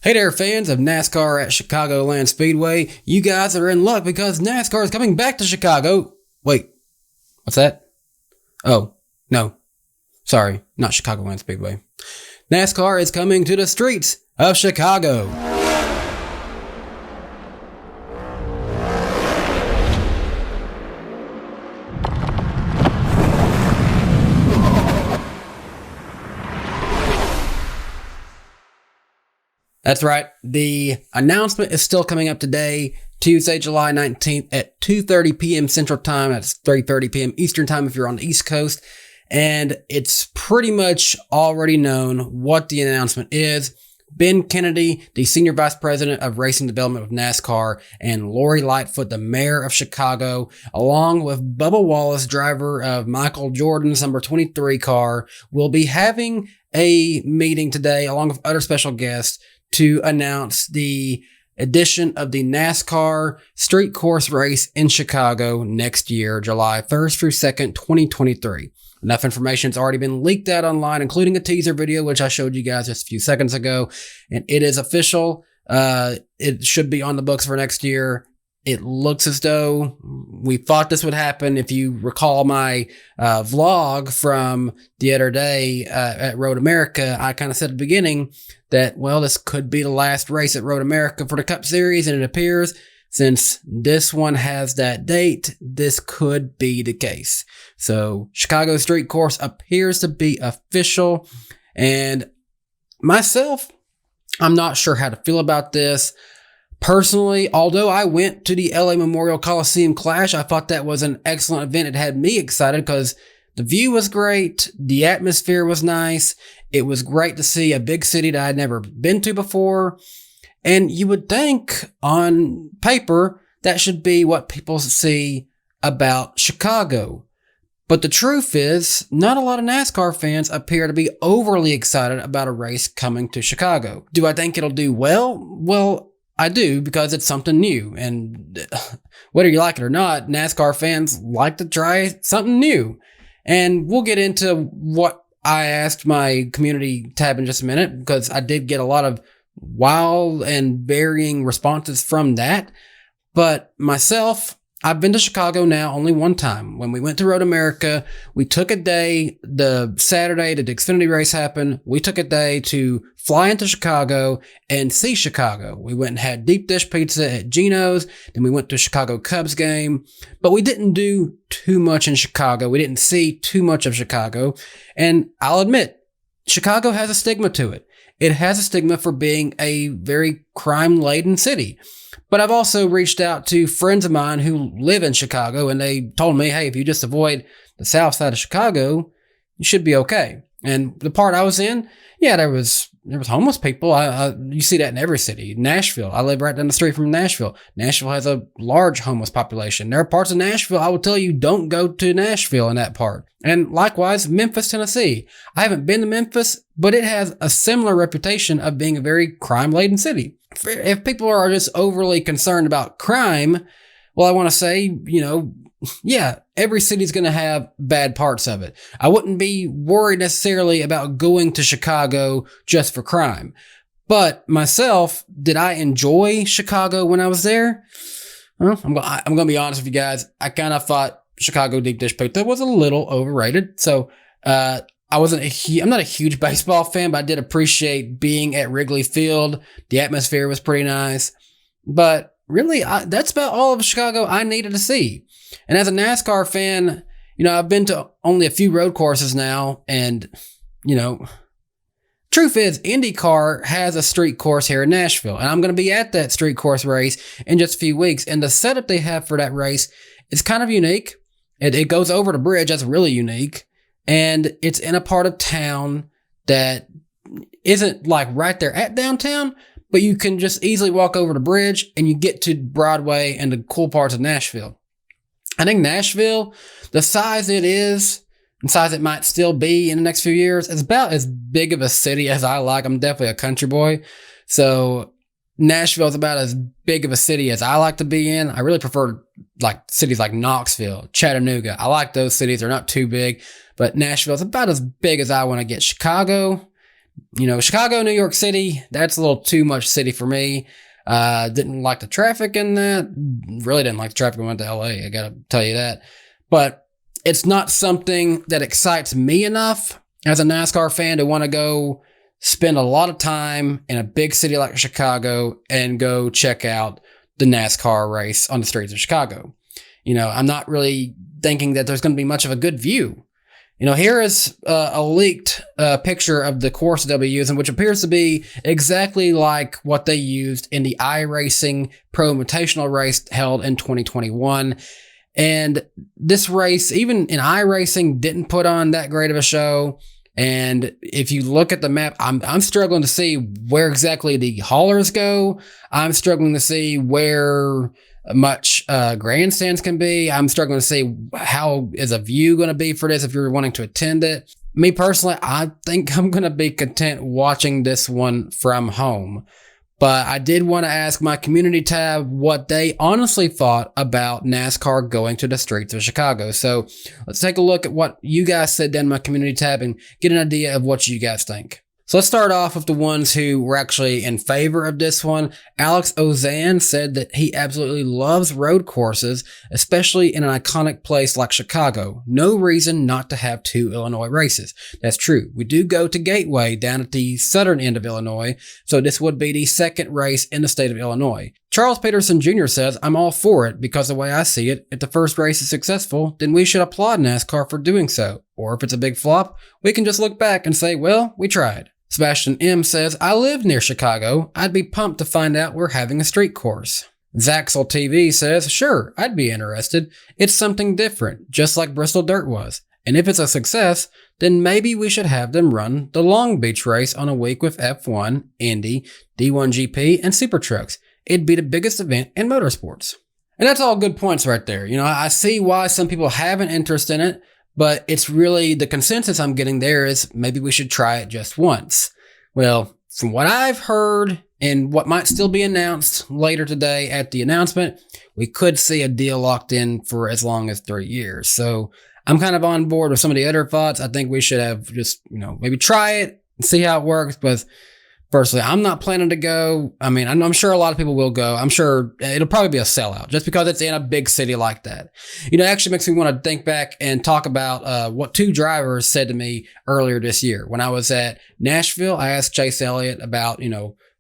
Hey there, fans of NASCAR at Chicagoland Speedway. You guys are in luck because NASCAR is coming back to Chicago. Wait, what's that? Oh, no. Sorry, not Chicagoland Speedway. NASCAR is coming to the streets of Chicago. That's right. The announcement is still coming up today, Tuesday, July 19th at 2:30 p.m. Central Time. That's 3:30 p.m. Eastern Time if you're on the East Coast. And it's pretty much already known what the announcement is. Ben Kennedy, the Senior Vice President of Racing Development with NASCAR, and Lori Lightfoot, the Mayor of Chicago, along with Bubba Wallace, driver of Michael Jordan's number 23 car, will be having a meeting today along with other special guests to announce the addition of the NASCAR street course race in Chicago next year, July 1st through 2nd, 2023. Enough information has already been leaked out online, including a teaser video, which I showed you guys just a few seconds ago, and it is official. It should be on the books for next year. It looks as though we thought this would happen. If you recall my vlog from the other day at Road America, I kind of said at the beginning that, well, this could be the last race at Road America for the Cup Series, and it appears since this one has that date, this could be the case. So Chicago Street Course appears to be official, and myself, I'm not sure how to feel about this. Personally, although I went to the LA Memorial Coliseum Clash, I thought that was an excellent event. It had me excited because the view was great. The atmosphere was nice. It was great to see a big city that I'd never been to before. And you would think on paper that should be what people see about Chicago. But the truth is, not a lot of NASCAR fans appear to be overly excited about a race coming to Chicago. Do I think it'll do well? Well, I do, because it's something new, and whether you like it or not, NASCAR fans like to try something new. And we'll get into what I asked my community tab in just a minute, because I did get a lot of wild and varying responses from that. But myself, I've been to Chicago now only one time. When we went to Road America, we took a day, the Saturday that the Xfinity race happened, we took a day to fly into Chicago and see Chicago. We went and had deep dish pizza at Geno's. Then we went to a Chicago Cubs game, but we didn't do too much in Chicago. We didn't see too much of Chicago. And I'll admit, Chicago has a stigma to it. It has a stigma for being a very crime-laden city. But I've also reached out to friends of mine who live in Chicago, and they told me, hey, if you just avoid the south side of Chicago, you should be okay. And the part I was in, yeah, there was homeless people. You see that in every city. Nashville, I live right down the street from Nashville. Nashville has a large homeless population. There are parts of Nashville, I will tell you, don't go to Nashville in that part. And likewise, Memphis, Tennessee. I haven't been to Memphis, but it has a similar reputation of being a very crime-laden city. If people are just overly concerned about crime, well, I want to say, yeah, every city's going to have bad parts of it. I wouldn't be worried necessarily about going to Chicago just for crime. But myself, did I enjoy Chicago when I was there? Well, I'm going to be honest with you guys. I kind of thought Chicago deep dish pizza was a little overrated. So, I'm not a huge baseball fan, but I did appreciate being at Wrigley Field. The atmosphere was pretty nice. But really, that's about all of Chicago I needed to see. And as a NASCAR fan, I've been to only a few road courses now. And, truth is, IndyCar has a street course here in Nashville. And I'm going to be at that street course race in just a few weeks. And the setup they have for that race is kind of unique. It goes over the bridge. That's really unique. And it's in a part of town that isn't like right there at downtown, but you can just easily walk over the bridge and you get to Broadway and the cool parts of Nashville. I think Nashville, the size it is, and size it might still be in the next few years, is about as big of a city as I like. I'm definitely a country boy. So Nashville is about as big of a city as I like to be in. I really prefer like cities like Knoxville, Chattanooga. I like those cities. They're not too big, but Nashville is about as big as I want to get. Chicago, Chicago, New York City, that's a little too much city for me. Didn't like the traffic in that. Really didn't like the traffic when I went to LA. I gotta tell you that. But it's not something that excites me enough as a NASCAR fan to want to go spend a lot of time in a big city like Chicago and go check out the NASCAR race on the streets of Chicago. I'm not really thinking that there's going to be much of a good view. Here is a leaked picture of the course they'll be using, which appears to be exactly like what they used in the iRacing Pro Invitational race held in 2021. And this race, even in iRacing, didn't put on that great of a show. And if you look at the map, I'm struggling to see where exactly the haulers go. I'm struggling to see where much grandstands can be. I'm struggling to see how is a view going to be for this if you're wanting to attend it. Me personally, I think I'm going to be content watching this one from home. But I did want to ask my community tab what they honestly thought about NASCAR going to the streets of Chicago. So let's take a look at what you guys said down in my community tab and get an idea of what you guys think. So let's start off with the ones who were actually in favor of this one. Alex Ozan said that he absolutely loves road courses, especially in an iconic place like Chicago. No reason not to have 2 Illinois races. That's true. We do go to Gateway down at the southern end of Illinois, so this would be the second race in the state of Illinois. Charles Peterson Jr. says, I'm all for it because the way I see it, if the first race is successful, then we should applaud NASCAR for doing so. Or if it's a big flop, we can just look back and say, well, we tried. Sebastian M. says, I live near Chicago. I'd be pumped to find out we're having a street course. Zaxel TV says, sure, I'd be interested. It's something different, just like Bristol Dirt was. And if it's a success, then maybe we should have them run the Long Beach race on a week with F1, Indy, D1GP, and Super Trucks. It'd be the biggest event in motorsports. And that's all good points right there. I see why some people have an interest in it. But it's really the consensus I'm getting there is maybe we should try it just once. Well, from what I've heard and what might still be announced later today at the announcement, we could see a deal locked in for as long as 3 years. So I'm kind of on board with some of the other thoughts. I think we should have just, maybe try it and see how it works. But personally, I'm not planning to go. I mean, I'm sure a lot of people will go. I'm sure it'll probably be a sellout just because it's in a big city like that. It actually makes me want to think back and talk about what 2 drivers said to me earlier this year. When I was at Nashville, I asked Chase Elliott about,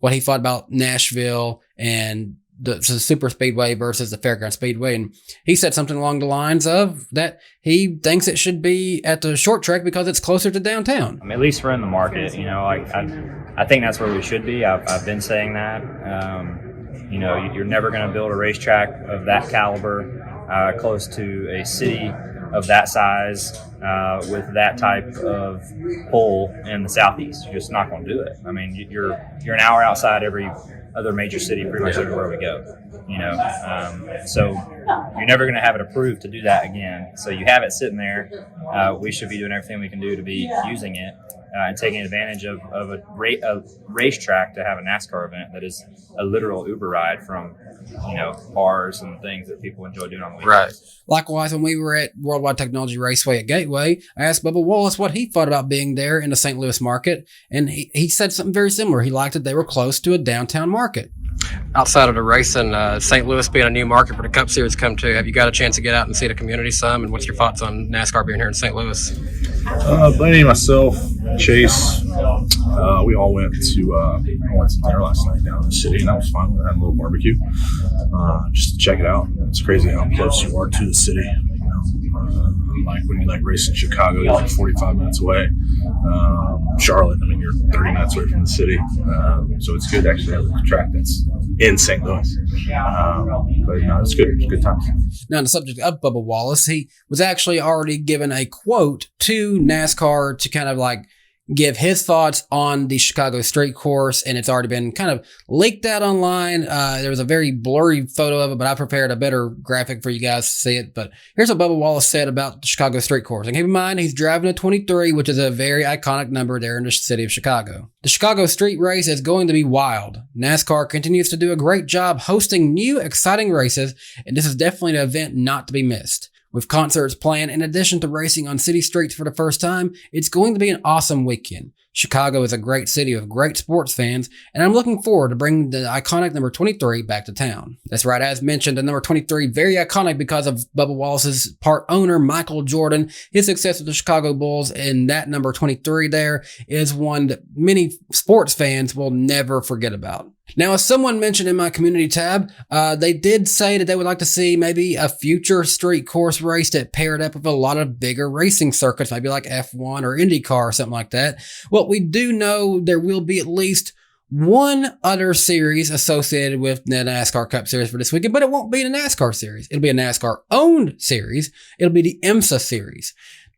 what he thought about Nashville and the super speedway versus the fairground speedway. And he said something along the lines of that he thinks it should be at the short track because it's closer to downtown. At least we're in the market, I think that's where we should be. I've been saying that. You're never going to build a racetrack of that caliber close to a city of that size with that type of pull in the southeast. You're just not going to do it. I mean, you're an hour outside every other major city pretty much everywhere we go. So you're never going to have it approved to do that again. So you have it sitting there. We should be doing everything we can do to be using it and taking advantage of a racetrack to have a NASCAR event that is a literal Uber ride from bars and things that people enjoy doing on the weekends. Right. Likewise, when we were at Worldwide Technology Raceway at Gateway, I asked Bubba Wallace what he thought about being there in the St. Louis market, and he said something very similar. He liked that they were close to a downtown market. Outside of the racing, St. Louis being a new market for the Cup Series come to, have you got a chance to get out and see the community some? And what's your thoughts on NASCAR being here in St. Louis? Blaney, myself, Chase, we all went to dinner last night down in the city, and that was fun. We had a little barbecue just to check it out. It's crazy how close you are to the city. Like when you race in Chicago, you're 45 minutes away. Charlotte, you're 30 minutes away from the city. So it's good to actually have a track that's in St. Louis. But no, it's good. It's good times. Now, on the subject of Bubba Wallace, he was actually already given a quote to NASCAR to kind of give his thoughts on the Chicago street course, and it's already been kind of leaked out online. There was a very blurry photo of it, but I prepared a better graphic for you guys to see it. But here's what Bubba Wallace said about the Chicago street course. And keep in mind, he's driving a 23, which is a very iconic number there in the city of Chicago. The Chicago street race is going to be wild. NASCAR continues to do a great job hosting new, exciting races, and this is definitely an event not to be missed. With concerts planned in addition to racing on city streets for the first time, it's going to be an awesome weekend. Chicago is a great city with great sports fans, and I'm looking forward to bringing the iconic number 23 back to town. That's right, as mentioned, the number 23, very iconic because of Bubba Wallace's part owner, Michael Jordan. His success with the Chicago Bulls, and that number 23 there is one that many sports fans will never forget about. Now, as someone mentioned in my community tab, they did say that they would like to see maybe a future street course race that paired up with a lot of bigger racing circuits, maybe like F1 or IndyCar or something like that. Well, we do know there will be at least one other series associated with the NASCAR Cup Series for this weekend, but it won't be the NASCAR series. It'll be a NASCAR-owned series. It'll be the IMSA series.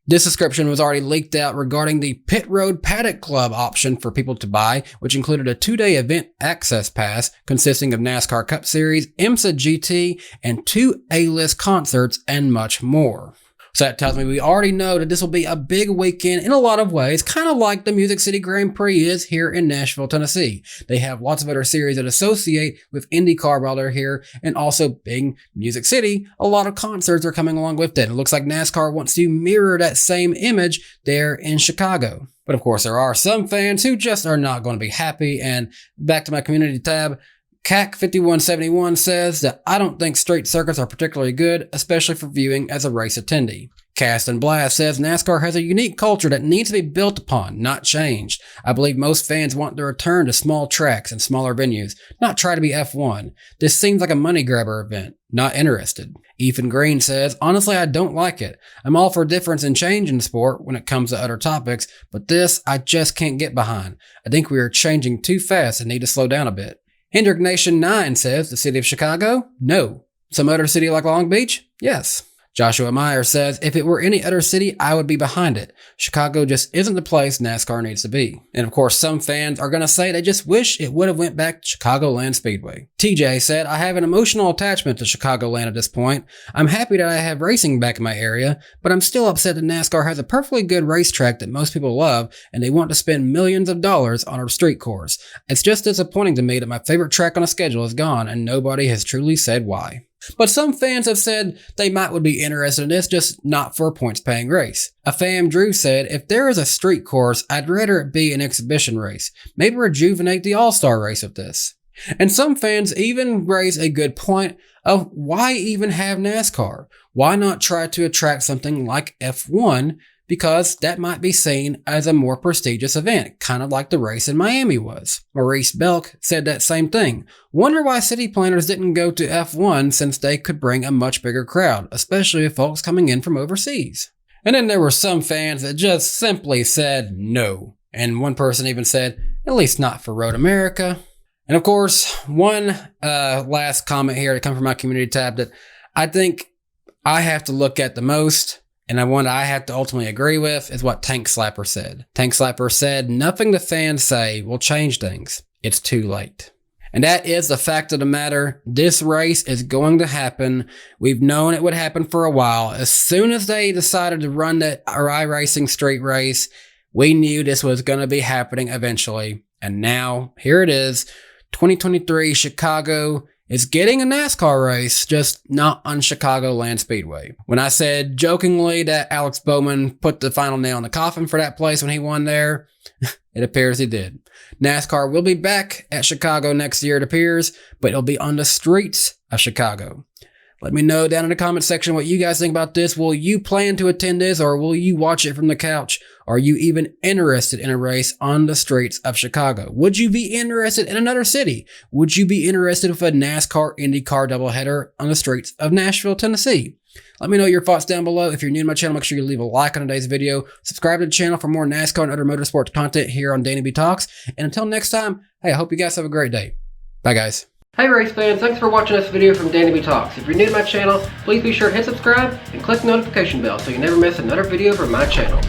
This description was already leaked out regarding the Pit Road Paddock Club option for people to buy, which included a 2-day event access pass consisting of NASCAR Cup Series, IMSA GT, and 2 A-list concerts, and much more. So that tells me we already know that this will be a big weekend in a lot of ways, kind of like the Music City Grand Prix is here in Nashville, Tennessee. They have lots of other series that associate with IndyCar while they're here, and also being Music City, a lot of concerts are coming along with it. It looks like NASCAR wants to mirror that same image there in Chicago. But of course, there are some fans who just are not going to be happy, and back to my community tab, CAC5171 says that I don't think street circuits are particularly good, especially for viewing as a race attendee. Cast and Blast says NASCAR has a unique culture that needs to be built upon, not changed. I believe most fans want to return to small tracks and smaller venues, not try to be F1. This seems like a money grabber event. Not interested. Ethan Green says, honestly, I don't like it. I'm all for difference and change in the sport when it comes to other topics, but this I just can't get behind. I think we are changing too fast and need to slow down a bit. Hendrick Nation 9 says, the city of Chicago? No. Some other city like Long Beach? Yes. Joshua Meyer says, if it were any other city, I would be behind it. Chicago just isn't the place NASCAR needs to be. And of course, some fans are going to say they just wish it would have went back to Chicagoland Speedway. TJ said, I have an emotional attachment to Chicagoland at this point. I'm happy that I have racing back in my area, but I'm still upset that NASCAR has a perfectly good racetrack that most people love, and they want to spend millions of dollars on a street course. It's just disappointing to me that my favorite track on a schedule is gone, and nobody has truly said why. But some fans have said they would be interested in this, just not for a points-paying race. A fan Drew said, if there is a street course, I'd rather it be an exhibition race. Maybe rejuvenate the All-Star race with this. And some fans even raise a good point of why even have NASCAR? Why not try to attract something like F1? Because that might be seen as a more prestigious event, kind of like the race in Miami was. Maurice Belk said that same thing. Wonder why city planners didn't go to F1 since they could bring a much bigger crowd, especially with folks coming in from overseas. And then there were some fans that just simply said no. And one person even said, at least not for Road America. And of course, one last comment here to come from my community tab that I think I have to look at the most, and one I have to ultimately agree with, is what Tank Slapper said. Tank Slapper said, nothing the fans say will change things. It's too late. And that is the fact of the matter. This race is going to happen. We've known it would happen for a while. As soon as they decided to run that iRacing street race, we knew this was going to be happening eventually. And now, here it is. 2023 Chicago is getting a NASCAR race, just not on Chicagoland Speedway. When I said jokingly that Alex Bowman put the final nail in the coffin for that place when he won there, it appears he did. NASCAR will be back at Chicago next year, it appears, but it'll be on the streets of Chicago. Let me know down in the comment section what you guys think about this. Will you plan to attend this, or will you watch it from the couch? Are you even interested in a race on the streets of Chicago? Would you be interested in another city? Would you be interested with a NASCAR IndyCar doubleheader on the streets of Nashville, Tennessee? Let me know your thoughts down below. If you're new to my channel, make sure you leave a like on today's video. Subscribe to the channel for more NASCAR and other motorsports content here on DannyBTalks. And until next time, hey, I hope you guys have a great day. Bye, guys. Hey race fans, thanks for watching this video from DannyBTalks. If you're new to my channel, please be sure to hit subscribe and click the notification bell so you never miss another video from my channel.